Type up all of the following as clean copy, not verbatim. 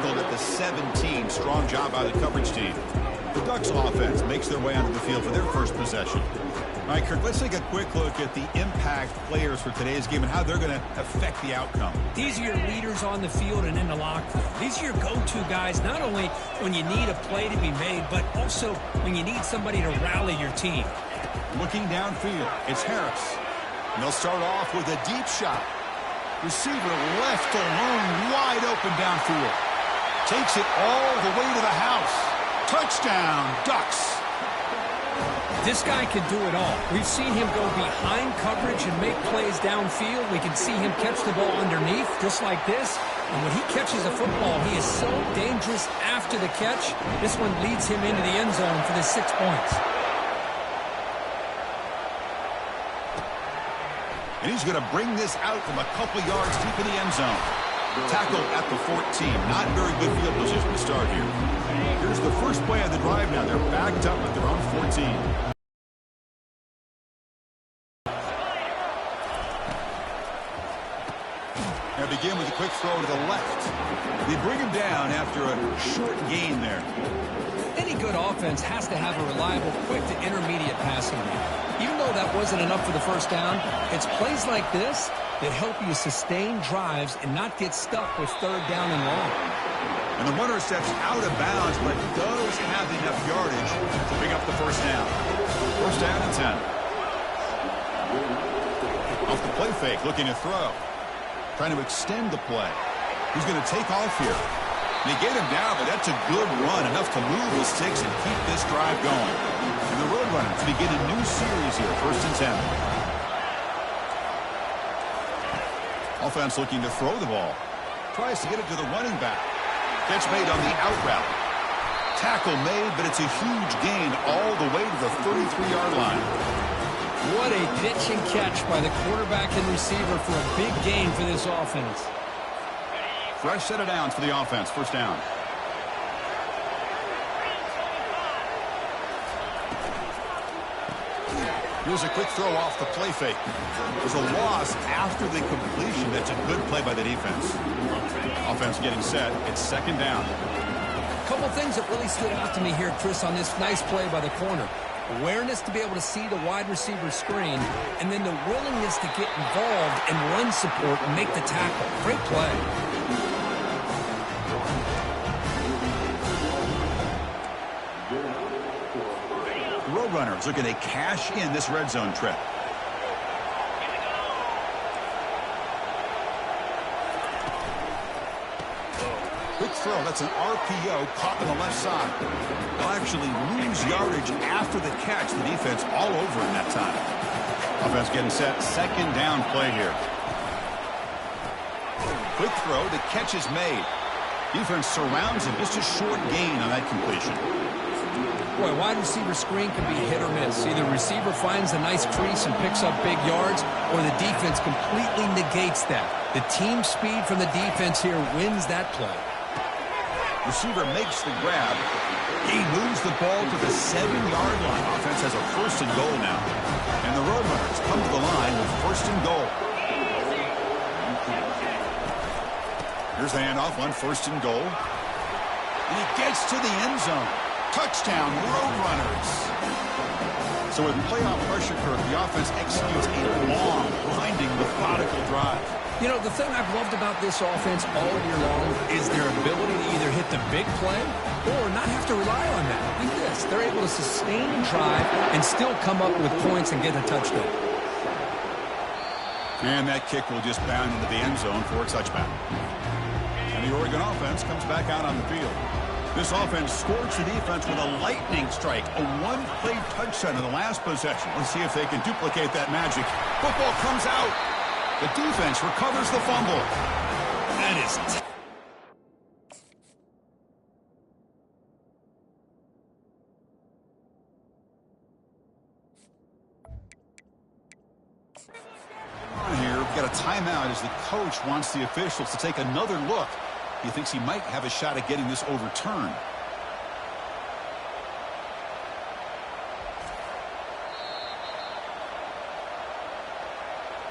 tackled at the 17. Strong job by the coverage team. The Ducks offense makes their way onto the field for their first possession. All right, Kirk, let's take a quick look at the impact players for today's game and how they're going to affect the outcome. These are your leaders on the field and in the locker room. These are your go-to guys, not only when you need a play to be made, but also when you need somebody to rally your team. Looking downfield, it's Harris. And they'll start off with a deep shot. Receiver left alone, wide open downfield. Takes it all the way to the house. Touchdown, Ducks. This guy can do it all. We've seen him go behind coverage and make plays downfield. We can see him catch the ball underneath, just like this. And when he catches a football, he is so dangerous after the catch. This one leads him into the end zone for the 6 points. And he's going to bring this out from a couple yards deep in the end zone. Tackle at the 14. Not very good field position to start here. Here's the first play of the drive now. They're backed up at their own 14. Now begin with a quick throw to the left. They bring him down after a short gain there. Any good offense has to have a reliable, quick to intermediate passing game. Even though that wasn't enough for the first down, it's plays like this that help you sustain drives and not get stuck with third down and long. And the runner steps out of bounds, but does have enough yardage to pick up the first down. First down and 10. Off the play fake, looking to throw. Trying to extend the play. He's going to take off here. They get him down, but that's a good run, enough to move the sticks and keep this drive going. And the Roadrunners begin a new series here, first and 10. Offense looking to throw the ball. Tries to get it to the running back. Catch made on the out route. Tackle made, but it's a huge gain all the way to the 33-yard line. What a pitch and catch by the quarterback and receiver for a big gain for this offense. Fresh set of downs for the offense. First down. Here's a quick throw off the play fake. There's a loss after the completion. That's a good play by the defense. Offense getting set. It's second down. A couple things that really stood out to me here, Chris, on this nice play by the corner. Awareness to be able to see the wide receiver screen, and then the willingness to get involved and run support and make the tackle. Great play. The Roadrunners looking to cash in this red zone trip. Quick throw. That's an RPO caught on the left side. They'll actually lose yardage after the catch. The defense all over in that time. Offense getting set. Second down play here. Quick throw. The catch is made. Defense surrounds him. Just a short gain on that completion. Boy, wide receiver screen can be hit or miss. Either receiver finds a nice crease and picks up big yards, or the defense completely negates that. The team speed from the defense here wins that play. Receiver makes the grab. He moves the ball to the 7-yard line. Offense has a first and goal now. And the Roadrunners come to the line with first and goal. Here's the handoff on first and goal. And he gets to the end zone. Touchdown, Roadrunners. So with playoff pressure curve, the offense executes a long, grinding, methodical drive. You know, the thing I've loved about this offense all year long is their ability to either hit the big play or not have to rely on that. Like this, they're able to sustain a drive and still come up with points and get a touchdown. And that kick will just bound into the end zone for a touchback. And the Oregon offense comes back out on the field. This offense scorched the defense with a lightning strike, a one-play touchdown in the last possession. Let's see if they can duplicate that magic. Football comes out. The defense recovers the fumble. That is here. We've got a timeout as the coach wants the officials to take another look. He thinks he might have a shot at getting this overturned.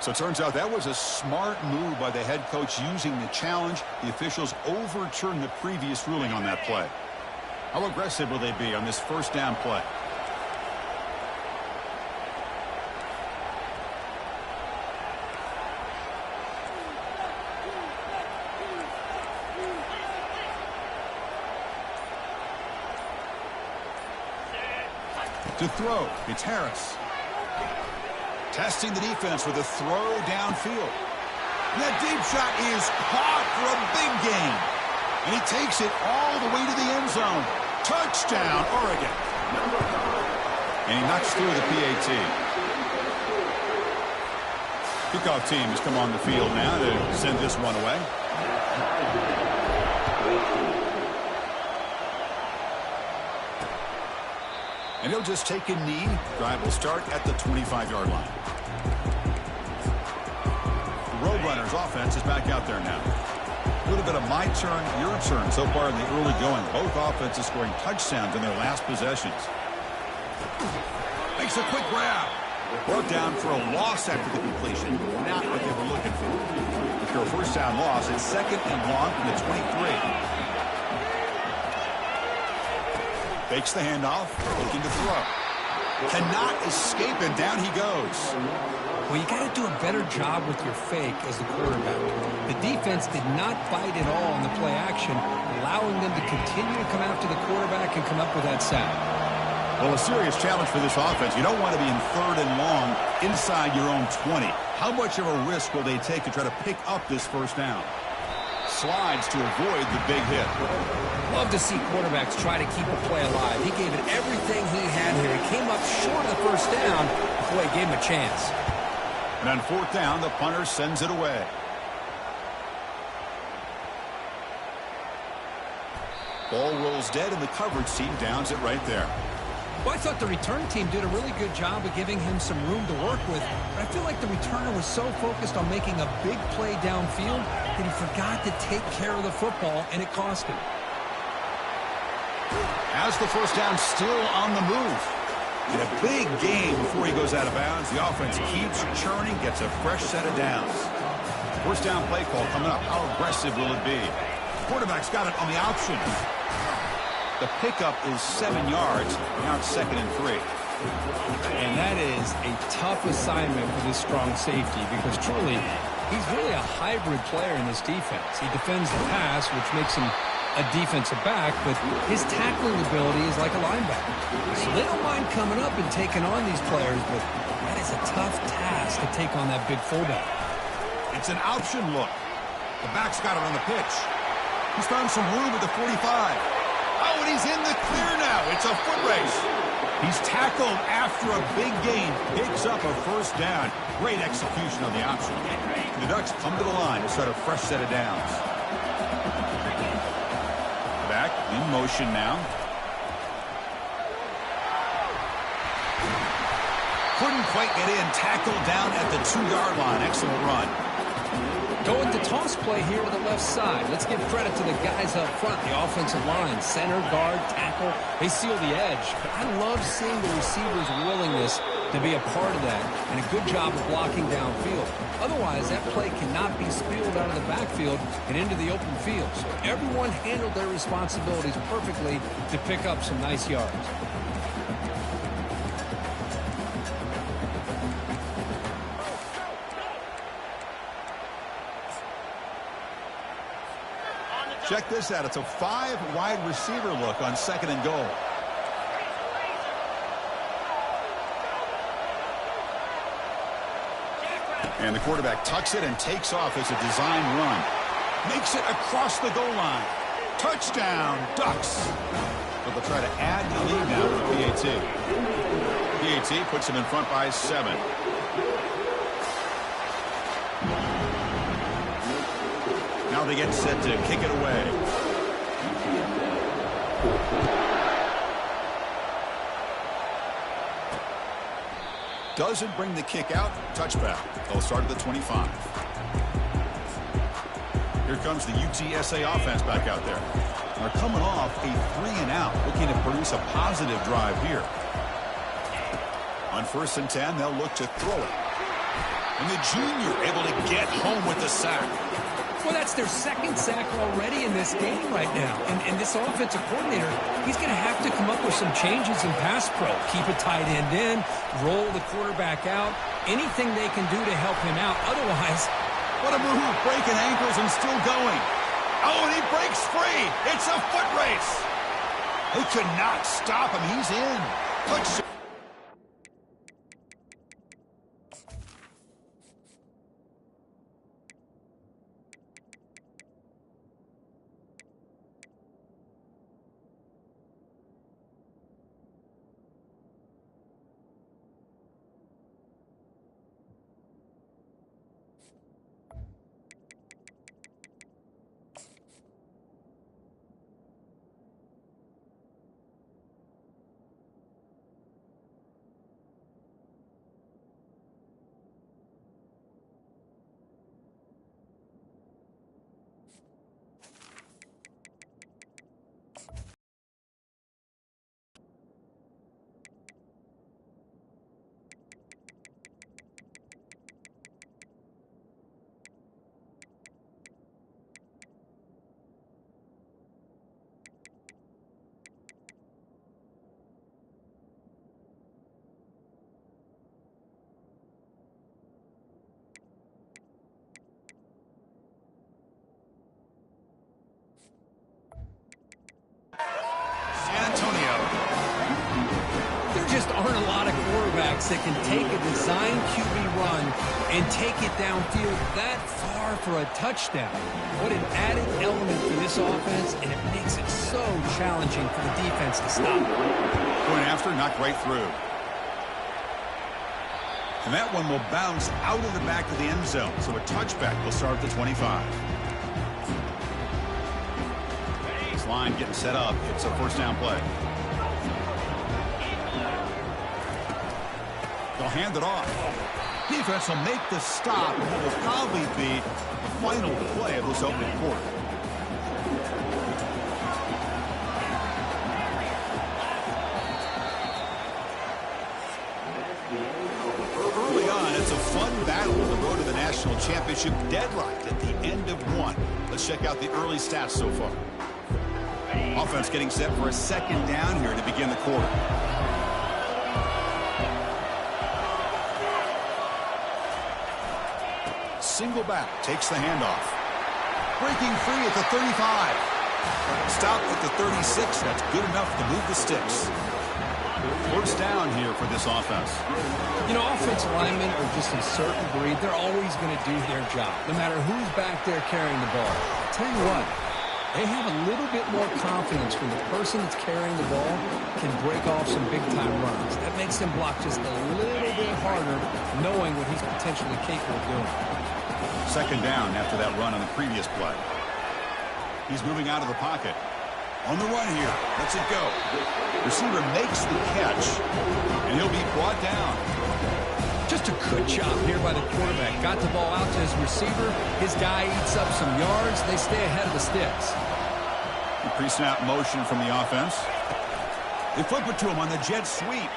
So it turns out that was a smart move by the head coach using the challenge. The officials overturned the previous ruling on that play. How aggressive will they be on this first down play? To throw, it's Harris. Testing the defense with a throw downfield. And that deep shot is caught for a big gain. And he takes it all the way to the end zone. Touchdown, Oregon. And he knocks through the PAT. Kickoff team has come on the field now to send this one away. And he'll just take a knee. Drive will start at the 25-yard line. The Roadrunners offense is back out there now. A little bit of my turn, your turn so far in the early going. Both offenses scoring touchdowns in their last possessions. Makes a quick grab. Brought down for a loss after the completion. Not what they were looking for. After a first down loss, it's second and long from the 23. Fakes the handoff, looking to throw. Cannot escape, and down he goes. Well, you got to do a better job with your fake as the quarterback. The defense did not bite at all on the play action, allowing them to continue to come after the quarterback and come up with that sack. Well, a serious challenge for this offense. You don't want to be in third and long inside your own 20. How much of a risk will they take to try to pick up this first down? Slides to avoid the big hit. Love to see quarterbacks try to keep a play alive. He gave it everything he had here. He came up short of the first down. Boy, gave him a chance. And on fourth down, the punter sends it away. Ball rolls dead, and the coverage team downs it right there. Well, I thought the return team did a really good job of giving him some room to work with, but I feel like the returner was so focused on making a big play downfield that he forgot to take care of the football, and it cost him. As the first down still on the move. And a big gain before he goes out of bounds. The offense keeps churning, gets a fresh set of downs. First down play call coming up. How aggressive will it be? Quarterback's got it on the option. The pickup is 7 yards. Now it's second and 3. And that is a tough assignment for this strong safety because truly, he's really a hybrid player in this defense. He defends the pass, which makes him a defensive back, but his tackling ability is like a linebacker. So they don't mind coming up and taking on these players, but that is a tough task to take on that big fullback. It's an option look. The back's got it on the pitch. He's found some room at the 45. Oh, and he's in the clear now. It's a foot race. He's tackled after a big gain. Picks up a first down. Great execution on the option. The Ducks come to the line to start a fresh set of downs. Back in motion now. Couldn't quite get in. Tackled down at the 2-yard line. Excellent run. Going to toss play here to the left side. Let's give credit to the guys up front, the offensive line, center, guard, tackle. They seal the edge. But I love seeing the receiver's willingness to be a part of that and a good job of blocking downfield. Otherwise, that play cannot be spilled out of the backfield and into the open field. So everyone handled their responsibilities perfectly to pick up some nice yards. Check this out. It's a 5-wide receiver look on second and goal. And the quarterback tucks it and takes off as a design run. Makes it across the goal line. Touchdown, Ducks. But they'll try to add the lead now to the PAT. PAT puts them in front by 7. Now they get set to kick it away. Doesn't bring the kick out. Touchback. They'll start at the 25. Here comes the UTSA offense back out there. They're coming off a 3-and-out, looking to produce a positive drive here. On 1st and 10, they'll look to throw it. And the junior able to get home with the sack. Well, that's their second sack already in this game right now. And this offensive coordinator, he's going to have to come up with some changes in pass pro. Keep a tight end in, roll the quarterback out, anything they can do to help him out. Otherwise, what a move, breaking ankles and still going. Oh, and he breaks free. It's a foot race. They could not stop him. He's in. Touchdown. Just aren't a lot of quarterbacks that can take a design QB run and take it downfield that far for a touchdown. What an added element for this offense, and it makes it so challenging for the defense to stop. Going after, knocked right through. And that one will bounce out of the back of the end zone, so a touchback will start at the 25. This line getting set up. It's a first down play. They'll hand it off. Defense will make the stop, and it will probably be the final play of this opening quarter. Early on, it's a fun battle on the road to the national championship, deadlocked at the end of one. Let's check out the early stats so far. Offense getting set for a second down here to begin the quarter. Single back, takes the handoff. Breaking free at the 35. Stopped at the 36. That's good enough to move the sticks. First down here for this offense. You know, offensive linemen are just a certain breed. They're always going to do their job, no matter who's back there carrying the ball. I'll tell you what, they have a little bit more confidence when the person that's carrying the ball can break off some big-time runs. That makes them block just a little bit harder, knowing what he's potentially capable of doing. Second down after that run on the previous play. He's moving out of the pocket. On the run here. Lets it go. Receiver makes the catch, and he'll be brought down. Just a good job here by the quarterback. Got the ball out to his receiver. His guy eats up some yards. They stay ahead of the sticks. The pre-snap motion from the offense. They flip it to him on the jet sweep.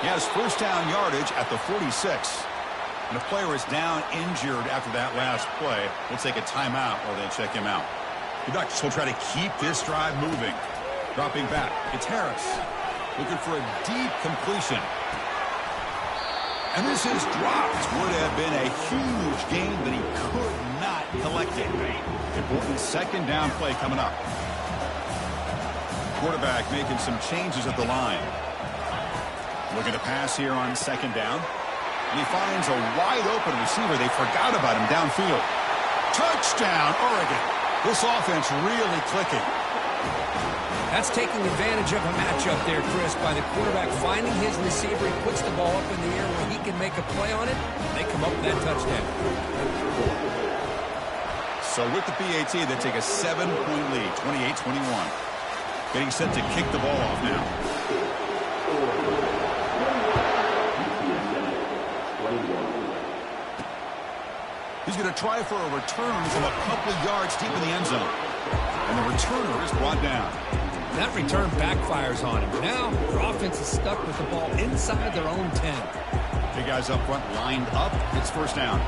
He has first down yardage at the 46. And the player is down injured after that last play. We'll take a timeout while they check him out. The Ducks will try to keep this drive moving. Dropping back. It's Harris. Looking for a deep completion. And this is dropped. Would have been a huge gain, but he could not collect it. Important second down play coming up. Quarterback making some changes at the line. Looking to pass here on second down. And he finds a wide-open receiver. They forgot about him downfield. Touchdown, Oregon. This offense really clicking. That's taking advantage of a matchup there, Chris, by the quarterback finding his receiver. He puts the ball up in the air where he can make a play on it. They come up with that touchdown. So with the PAT, they take a 7-point lead, 28-21. Getting set to kick the ball off now. He's going to try for a return from a couple of yards deep in the end zone. And the returner is brought down. That return backfires on him. Now, their offense is stuck with the ball inside their own 10. The guys up front lined up. It's first down.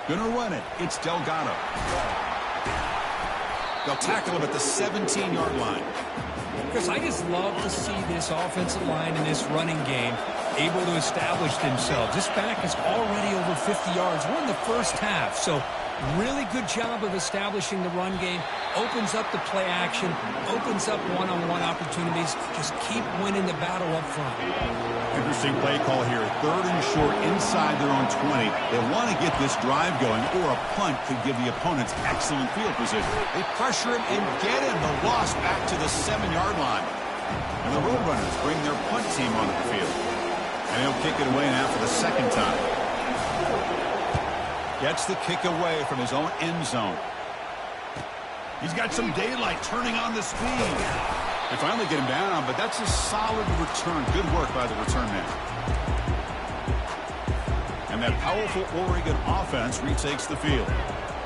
Gonna run it. It's Delgado. They'll tackle him at the 17-yard line. Chris, I just love to see this offensive line in this running game able to establish themselves. This back is already over 50 yards. We're in the first half, so really good job of establishing the run game. Opens up the play action, opens up one-on-one opportunities. Just keep winning the battle up front. Interesting play call here. 3rd and short inside their own 20. They want to get this drive going, or a punt could give the opponents excellent field position. They pressure him and get him. The loss back to the 7-yard line. And the Roadrunners bring their punt team onto the field. And he'll kick it away now for the 2nd time. Gets the kick away from his own end zone. He's got some daylight turning on the speed. They finally get him down, but that's a solid return. Good work by the return man. And that powerful Oregon offense retakes the field.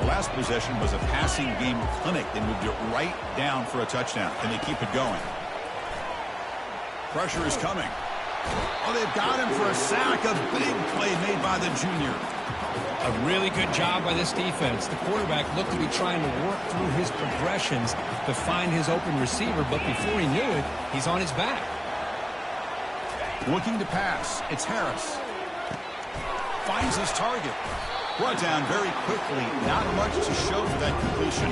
The last possession was a passing game clinic. They moved it right down for a touchdown, and they keep it going. Pressure is coming. Oh, they've got him for a sack. A big play made by the junior. A really good job by this defense. The quarterback looked to be trying to work through his progressions to find his open receiver, but before he knew it, he's on his back. Looking to pass. It's Harris. Finds his target. Brought down very quickly. Not much to show for that completion.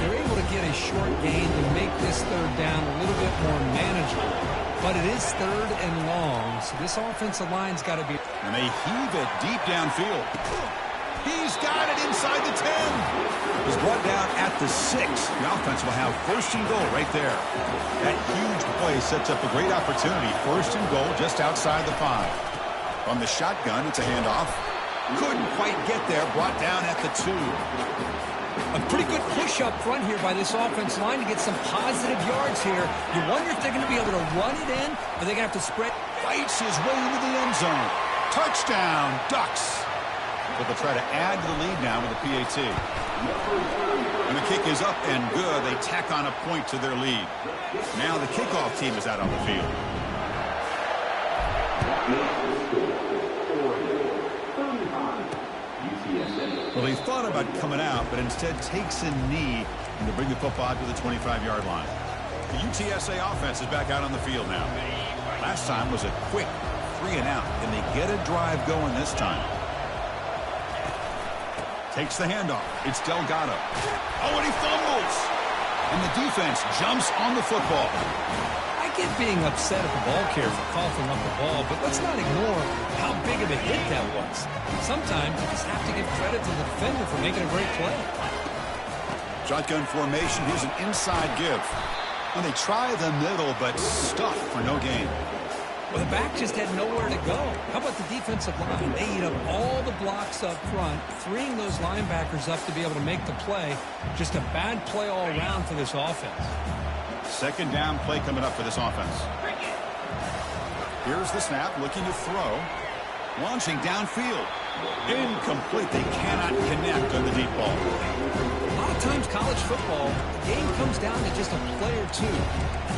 They're able to get a short gain to make this 3rd down a little bit more manageable. But it is 3rd and long, so this offensive line's got to be... And they heave it deep downfield. He's got it inside the 10. It was brought down at the 6. The offense will have 1st and goal right there. That huge play sets up a great opportunity. 1st and goal just outside the 5. On the shotgun, it's a handoff. Couldn't quite get there. Brought down at the 2. A pretty good push up front here by this offense line to get some positive yards here. You wonder if they're going to be able to run it in, or they're going to have to spread. Fights his way into the end zone. Touchdown, Ducks. But they'll try to add to the lead now with a PAT. And the kick is up and good. They tack on a point to their lead. Now the kickoff team is out on the field. Well, he thought about coming out, but instead takes a knee and to bring the football to the 25-yard line. The UTSA offense is back out on the field now. Last time was a quick 3 and out, and they get a drive going this time. Takes the handoff. It's Delgado. Oh, and he fumbles. And the defense jumps on the football. I get being upset at the ball carrier for coughing up the ball, but let's not ignore how big of a hit that was. Sometimes you just have to give credit to the defender for making a great play. Shotgun formation. Here's an inside give. And they try the middle, but stuck for no gain. Well, the back just had nowhere to go. How about the defensive line? They eat up all the blocks up front, freeing those linebackers up to be able to make the play. Just a bad play all around for this offense. 2nd down play coming up for this offense. Here's the snap, looking to throw. Launching downfield. Incomplete. They cannot connect on the deep ball. A lot of times college football, the game comes down to just a play or two.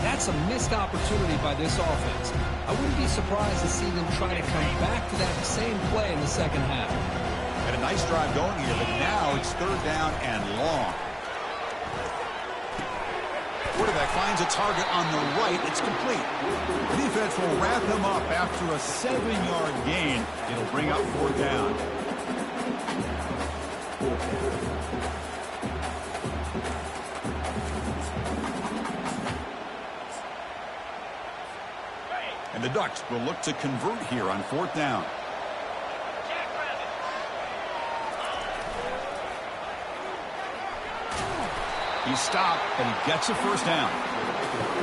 That's a missed opportunity by this offense. I wouldn't be surprised to see them try to come back to that same play in the 2nd half. Had a nice drive going here, but now it's 3rd down and long. Quarterback finds a target on the right. It's complete. The defense will wrap him up after a 7-yard gain. It'll bring up 4th down. And the Ducks will look to convert here on 4th down. He stopped, but he gets a 1st down.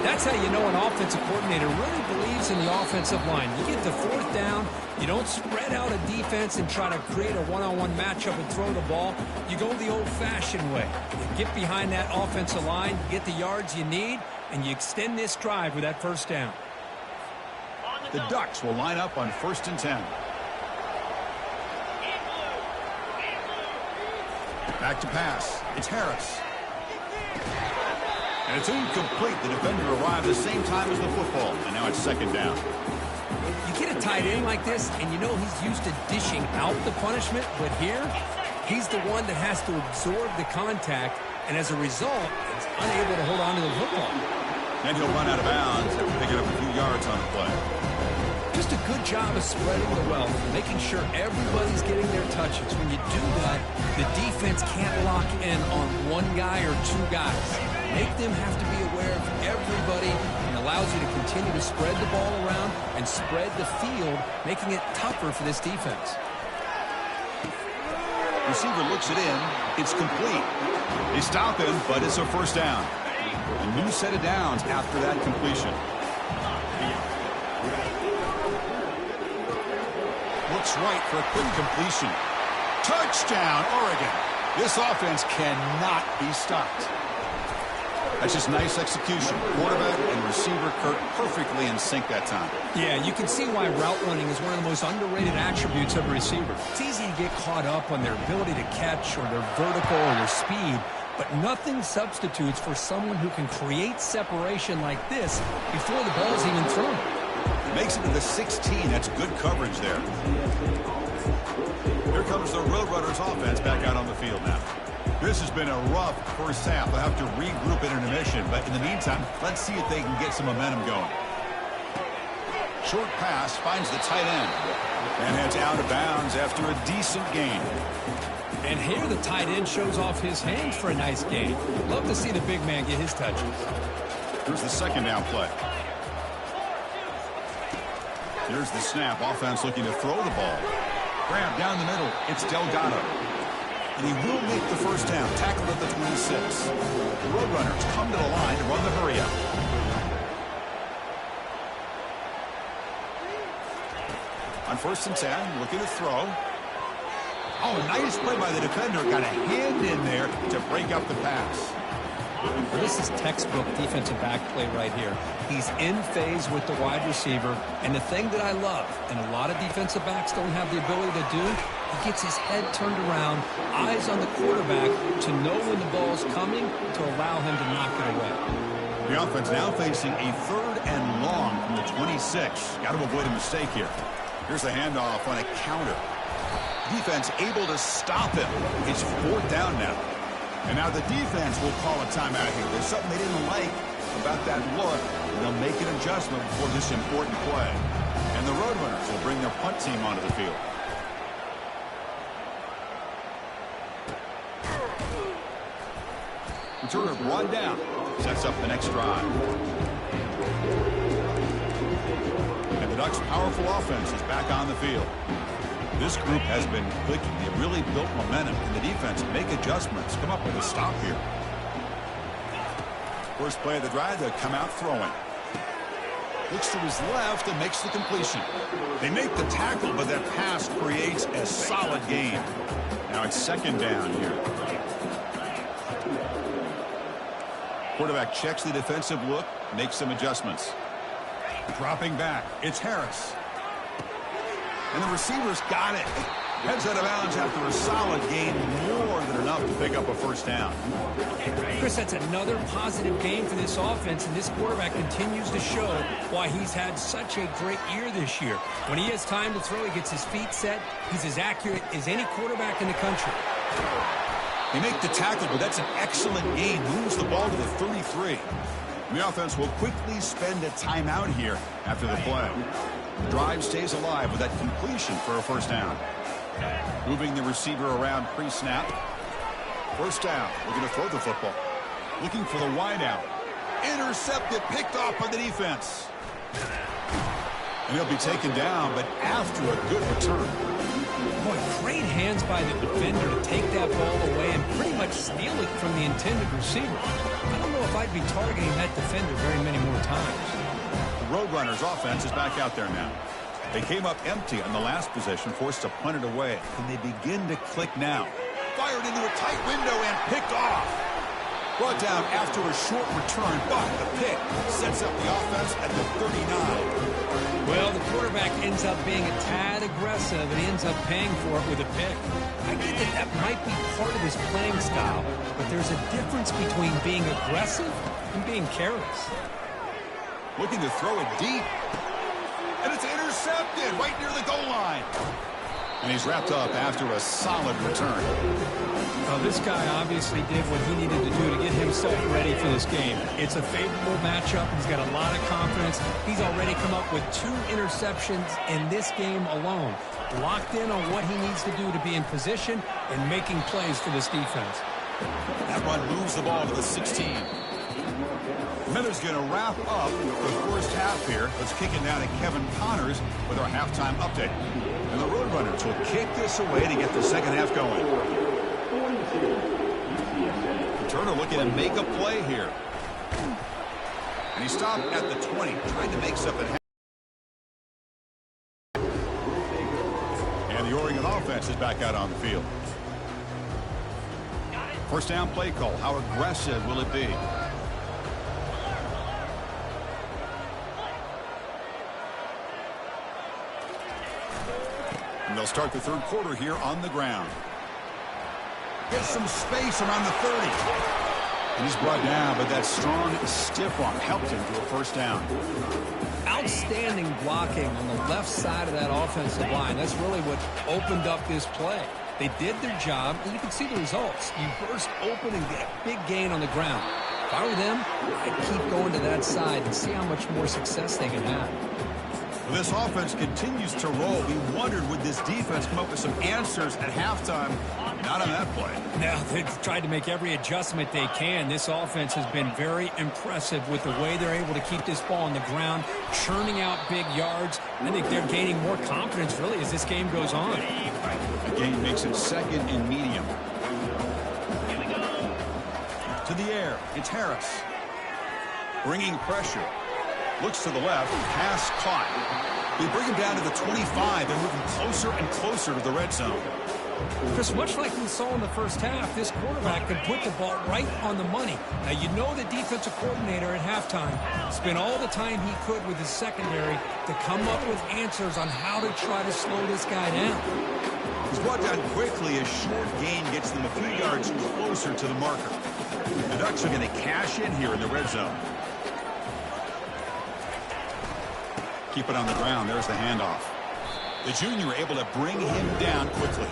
That's how you know an offensive coordinator really believes in the offensive line. You get the 4th down, you don't spread out a defense and try to create a one-on-one matchup and throw the ball. You go the old-fashioned way. You get behind that offensive line, you get the yards you need, and you extend this drive with that 1st down. The Ducks will line up on 1st and 10. Back to pass. It's Harris. And it's incomplete. The defender arrived the same time as the football. And now it's second down. You get a tight end like this, and you know he's used to dishing out the punishment. But here, he's the one that has to absorb the contact. And as a result, he's unable to hold on to the football. And he'll run out of bounds after picking up a few yards on the play. Just a good job of spreading the wealth, making sure everybody's getting their touches. When you do that, the defense can't lock in on one guy or two guys. Make them have to be aware of everybody, and allows you to continue to spread the ball around and spread the field, making it tougher for this defense. Receiver looks it in. It's complete. They stop him, but it's a first down. A new set of downs after that completion. Looks right for a quick completion. Touchdown, Oregon. This offense cannot be stopped. That's just nice execution. Quarterback and receiver Kirk perfectly in sync that time. Yeah, you can see why route running is one of the most underrated attributes of a receiver. It's easy to get caught up on their ability to catch or their vertical or their speed, but nothing substitutes for someone who can create separation like this before the ball's even thrown. Makes it to the 16. That's good coverage there. Here comes the Roadrunners offense back out on the field now. This has been a rough first half. They'll have to regroup at intermission, but in the meantime, let's see if they can get some momentum going. Short pass finds the tight end and heads out of bounds after a decent gain. And here the tight end shows off his hands for a nice gain. Love to see the big man get his touches. Here's the second down play. Here's the snap. Offense looking to throw the ball. Grab down the middle. It's Delgado. And he will make the first down. Tackled at the 26. The Roadrunners come to the line to run the hurry-up. On 1st and 10, looking to throw. Oh, nice play by the defender. Got a hand in there to break up the pass. Well, this is textbook defensive back play right here. He's in phase with the wide receiver. And the thing that I love, and a lot of defensive backs don't have the ability to do, he gets his head turned around, eyes on the quarterback to know when the ball's coming to allow him to knock it away. The offense now facing a 3rd and long from the 26. Got to avoid a mistake here. Here's the handoff on a counter. Defense able to stop him. It's 4th down now. And now the defense will call a timeout here. There's something they didn't like about that look, and they'll make an adjustment before this important play. And the Roadrunners will bring their punt team onto the field. Returner brought down. Sets up the next drive. And the Ducks' powerful offense is back on the field. This group has been clicking. They really built momentum, and the defense make adjustments. Come up with a stop here. First play of the drive, they come out throwing. Looks to his left and makes the completion. They make the tackle, but that pass creates a solid gain. Now it's 2nd down here. Quarterback checks the defensive look, makes some adjustments. Dropping back, it's Harris. And the receivers got it. Heads out of bounds after a solid gain, more than enough to pick up a first down. Chris, that's another positive game for this offense, and this quarterback continues to show why he's had such a great year this year. When he has time to throw, he gets his feet set. He's as accurate as any quarterback in the country. They make the tackle, but that's an excellent gain. Moves the ball to the 33. And the offense will quickly spend a timeout here after the play. The drive stays alive with that completion for a first down. Moving the receiver around pre-snap. First down. Looking to throw the football. Looking for the wideout. Intercepted, picked off by the defense. And he'll be taken down, but after a good return. Boy, great hands by the defender to take that ball away and pretty much steal it from the intended receiver. I don't know if I'd be targeting that defender very many more times. The Roadrunners offense is back out there now. They came up empty on the last possession, forced to punt it away. Can they begin to click now? Fired into a tight window and picked off. Brought down after a short return, but the pick sets up the offense at the 39. Well, the quarterback ends up being a tad aggressive, and he ends up paying for it with a pick. I get that might be part of his playing style, but there's a difference between being aggressive and being careless. Looking to throw it deep. And it's intercepted right near the goal line. And he's wrapped up after a solid return. Well, this guy obviously did what he needed to do to get himself ready for this game. It's a favorable matchup. He's got a lot of confidence. He's already come up with 2 interceptions in this game alone. Locked in on what he needs to do to be in position and making plays for this defense. That run moves the ball to the 16. Miller's going to wrap up the first half here. Let's kick it down to Kevin Connors with our halftime update. And the Roadrunners will kick this away to get the second half going. Turner looking to make a play here. And he stopped at the 20, trying to make something happen. And the Oregon offense is back out on the field. First down play call. How aggressive will it be? And they'll start the third quarter here on the ground. Gets some space around the 30. And he's brought down, but that strong, stiff arm helped him to a first down. Outstanding blocking on the left side of that offensive line. That's really what opened up this play. They did their job, and you can see the results. You burst open and get a big gain on the ground. If I were them, I'd keep going to that side and see how much more success they can have. Well, this offense continues to roll. We wondered, would this defense come up with some answers at halftime? Not on that play. Now, they've tried to make every adjustment they can. This offense has been very impressive with the way they're able to keep this ball on the ground, churning out big yards. I think they're gaining more confidence, really, as this game goes on. The game makes it second and medium. To the air, it's Harris. Bringing pressure. Looks to the left, pass caught. They bring him down to the 25 and moving closer and closer to the red zone. Chris, much like we saw in the first half, this quarterback can put the ball right on the money. Now, you know the defensive coordinator at halftime spent all the time he could with his secondary to come up with answers on how to try to slow this guy down. He's brought down quickly. A short gain gets them a few yards closer to the marker. The Ducks are going to cash in here in the red zone. Keep it on the ground. There's the handoff. The junior able to bring him down quickly.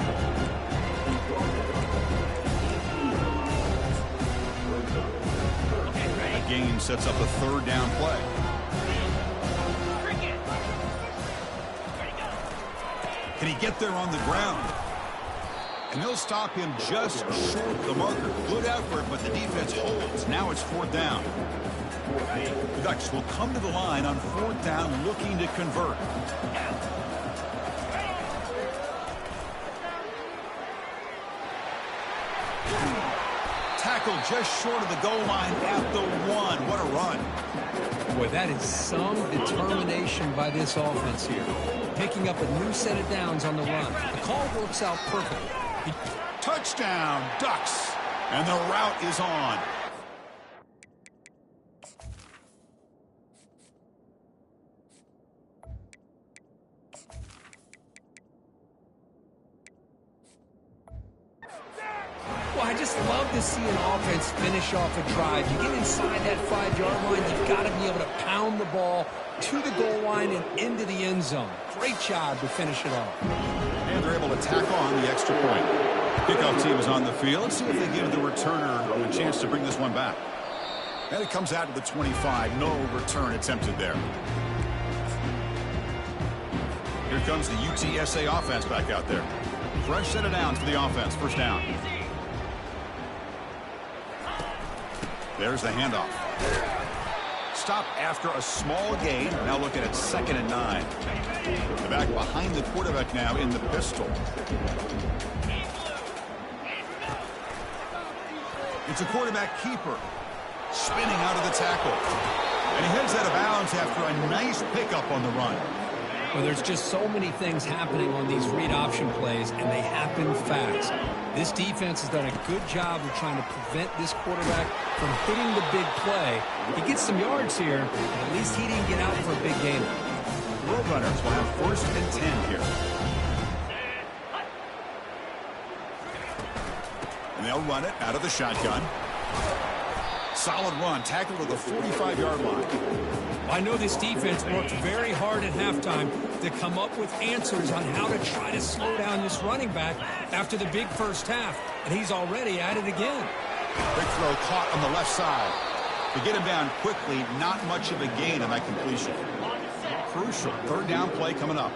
That gain sets up a third down play. Can he get there on the ground? And they'll stop him just short of the marker. Good effort, but the defense holds. Now it's fourth down. The Ducks will come to the line on fourth down looking to convert. Tackled just short of the goal line at the 1. What a run. Boy, that is some determination by this offense here. Picking up a new set of downs on the run. The call works out perfectly. Touchdown, Ducks. And the route is on. Well, I just love to see an offense finish off a drive. You get inside that 5-yard line, you've got to be able to pound the ball to the goal line and into the end zone. Great job to finish it off. And they're able to tack on the extra point. Kickoff team is on the field. Let's see if they give the returner a chance to bring this one back. And it comes out to the 25. No return attempted there. Here comes the UTSA offense back out there. Fresh set of downs for the offense. First down. There's the handoff. Stop after a small gain. Now looking at 2nd and 9. The back behind the quarterback now in the pistol. It's a quarterback keeper. Spinning out of the tackle. And he heads out of bounds after a nice pickup on the run. Well, there's just so many things happening on these read option plays, and they happen fast. This defense has done a good job of trying to prevent this quarterback from hitting the big play. He gets some yards here, but at least he didn't get out for a big gain. Roadrunners will have 1st and 10 here. And they'll run it out of the shotgun. Solid run, tackle to the 45-yard line. I know this defense worked very hard at halftime to come up with answers on how to try to slow down this running back after the big first half, and he's already at it again. Big throw caught on the left side. To get him down quickly, not much of a gain on that completion. Crucial 3rd down play coming up.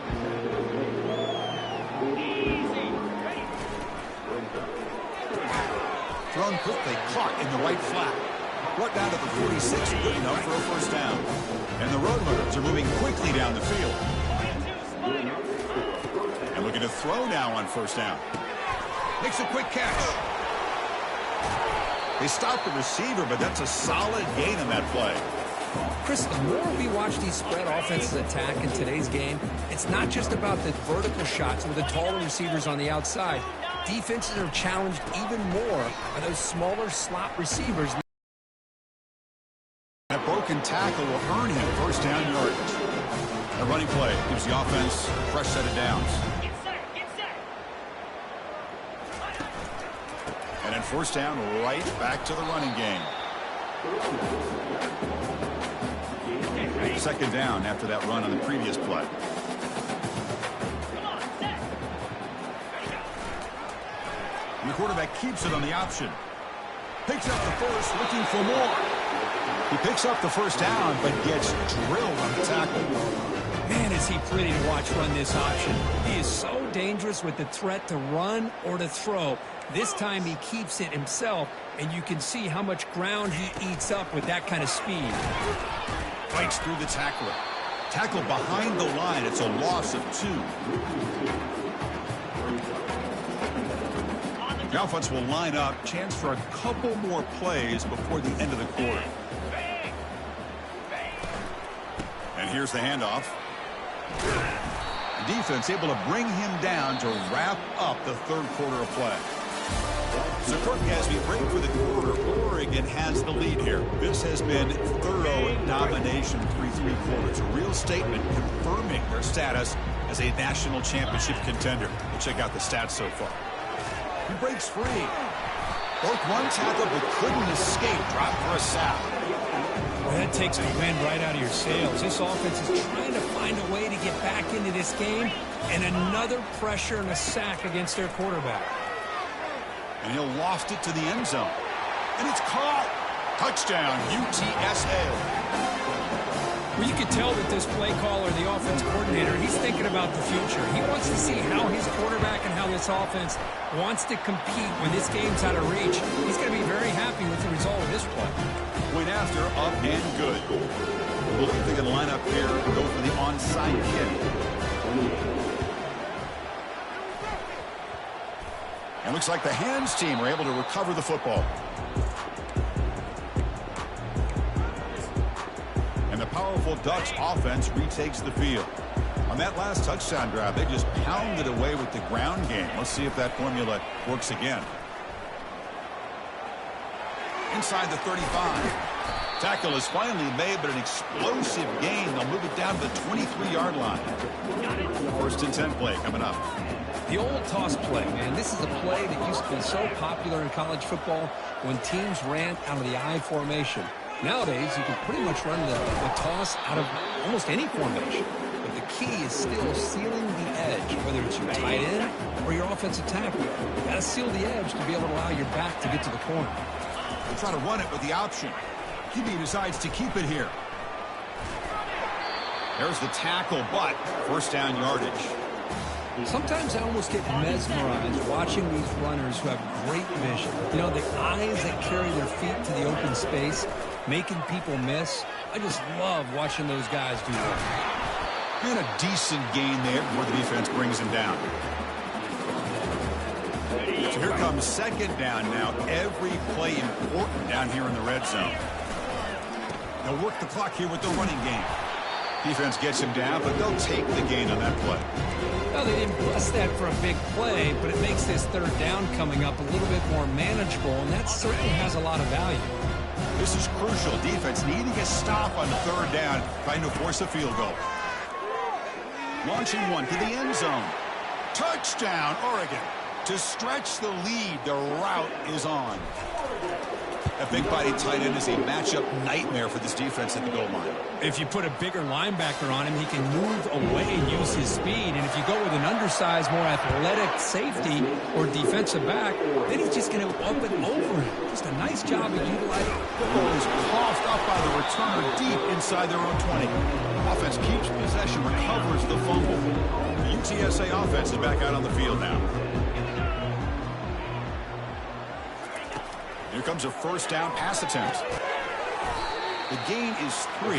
Thrown quickly, caught in the right flat. Brought down to the 46, good enough for a 1st down. And the Roadrunners are moving quickly down the field. And looking to throw now on 1st down. Makes a quick catch. They stopped the receiver, but that's a solid gain on that play. Chris, the more we watch these spread offenses attack in today's game, it's not just about the vertical shots with the taller receivers on the outside. Defenses are challenged even more by those smaller slot receivers. That broken tackle will earn him 1st down yardage. A running play gives the offense a fresh set of downs. And then 1st down, right back to the running game. 2nd down after that run on the previous play. And the quarterback keeps it on the option. Picks up the 1st, looking for more. He picks up the 1st down, but gets drilled on the tackle. Man, is he pretty to watch run this option. He is so dangerous with the threat to run or to throw. This time he keeps it himself, and you can see how much ground he eats up with that kind of speed. Breaks through the tackler. Tackle behind the line. It's a loss of 2. The offense will line up. Chance for a couple more plays before the end of the quarter. And here's the handoff. The defense able to bring him down to wrap up the 3rd quarter of play. So, Kirk, as we break for the quarter, Oregon has the lead here. This has been thorough domination through 3 quarters. A real statement confirming their status as a national championship contender. We'll check out the stats so far. He breaks free. Broke one tackle but couldn't escape. Dropped for a sack. Well, that takes the wind right out of your sails. This offense is trying to find a way to get back into this game, and another pressure and a sack against their quarterback. And he'll loft it to the end zone. And it's caught. Touchdown, UTSA. Well, you can tell that this play caller, the offense coordinator, he's thinking about the future. He wants to see how his quarterback and how this offense wants to compete when this game's out of reach. He's going to be very happy with the result of this play. Point after, up and good. I believe they're going to line up here and go for the onside kick. And looks like the hands team are able to recover the football. And the powerful Ducks offense retakes the field. On that last touchdown drive, they just pounded away with the ground game. Let's see if that formula works again. Inside the 35. Tackle is finally made, but an explosive gain. They'll move it down to the 23-yard line. 1st and 10 play coming up. The old toss play, man. This is a play that used to be so popular in college football when teams ran out of the I formation. Nowadays, you can pretty much run the toss out of almost any formation. But the key is still sealing the edge, whether it's your tight end or your offensive tackle. You got to seal the edge to be able to allow your back to get to the corner. They'll try to run it with the option. QB decides to keep it here. There's the tackle, but 1st down yardage. Sometimes I almost get mesmerized watching these runners who have great vision. You know, the eyes that carry their feet to the open space, making people miss. I just love watching those guys do that. And a decent gain there before the defense brings him down. So here comes 2nd down now. Every play important down here in the red zone. They'll work the clock here with the running game. Defense gets him down, but they'll take the gain on that play. Well, they didn't bust that for a big play, but it makes this third down coming up a little bit more manageable, and that certainly has a lot of value. This is crucial. Defense needing a stop on the third down, trying to force a field goal. Launching one to the end zone. Touchdown, Oregon. To stretch the lead, the route is on. A big body tight end is a matchup nightmare for this defense at the goal line. If you put a bigger linebacker on him, he can move away and use his speed. And if you go with an undersized, more athletic safety or defensive back, then he's just going to up and over him. Just a nice job of utilizing. Football is coughed up by the returner deep inside their own 20. Offense keeps possession, recovers the fumble. The UTSA offense is back out on the field now. Here comes a first down pass attempt. The gain is 3.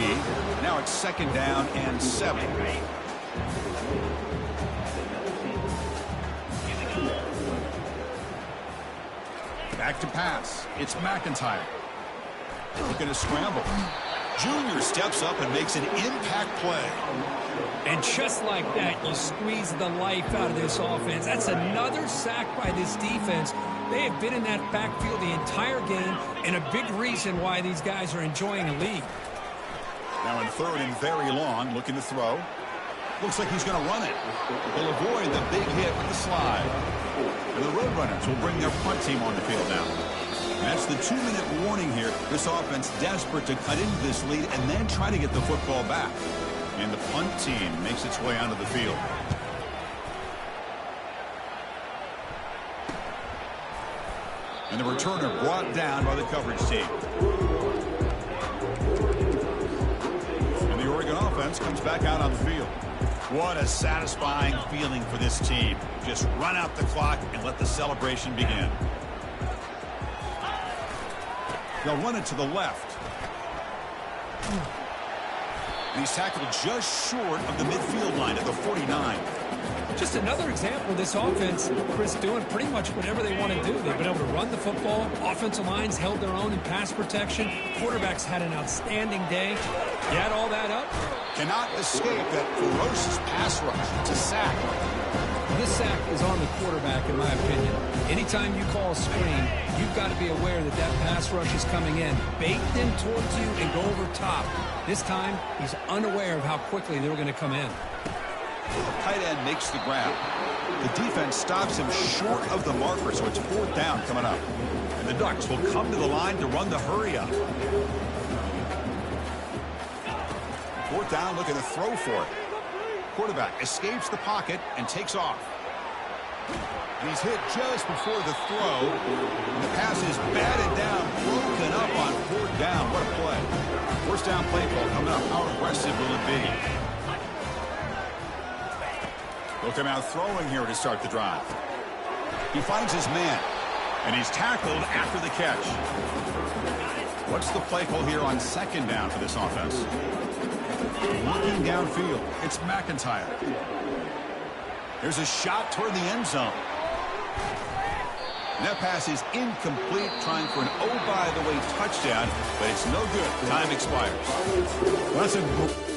Now it's second down and 7. Back to pass. It's McIntyre. Looking to scramble. Junior steps up and makes an impact play. And just like that, you squeeze the life out of this offense. That's another sack by this defense. They have been in that backfield the entire game, and a big reason why these guys are enjoying a lead. Now in third and very long, looking to throw. Looks like he's going to run it. He'll avoid the big hit with the slide. And the Roadrunners will bring their punt team on the field now. That's the 2-minute warning here. This offense desperate to cut into this lead and then try to get the football back. And the punt team makes its way onto the field. And the returner brought down by the coverage team. And the Oregon offense comes back out on the field. What a satisfying feeling for this team. Just run out the clock and let the celebration begin. They'll run it to the left. And he's tackled just short of the midfield line at the 49. Just another example of this offense, Chris, doing pretty much whatever they want to do. They've been able to run the football. Offensive lines held their own in pass protection. Quarterbacks had an outstanding day. You add all that up. Cannot escape that ferocious pass rush. It's a sack. This sack is on the quarterback, in my opinion. Anytime you call a screen, you've got to be aware that that pass rush is coming in. Bait them towards you and go over top. This time, he's unaware of how quickly they were going to come in. Tight end makes the grab. The defense stops him short of the marker, so it's fourth down coming up. And the Ducks will come to the line to run the hurry up. Fourth down, looking to throw for it. Quarterback escapes the pocket and takes off. And he's hit just before the throw. And the pass is batted down, broken up on fourth down. What a play. First down play call coming up. How aggressive will it be? They'll come out throwing here to start the drive. He finds his man, and he's tackled after the catch. What's the play call here on second down for this offense? Looking downfield, it's McIntyre. There's a shot toward the end zone. And that pass is incomplete, trying for an oh-by-the-way touchdown, but it's no good. Time expires. Lesson.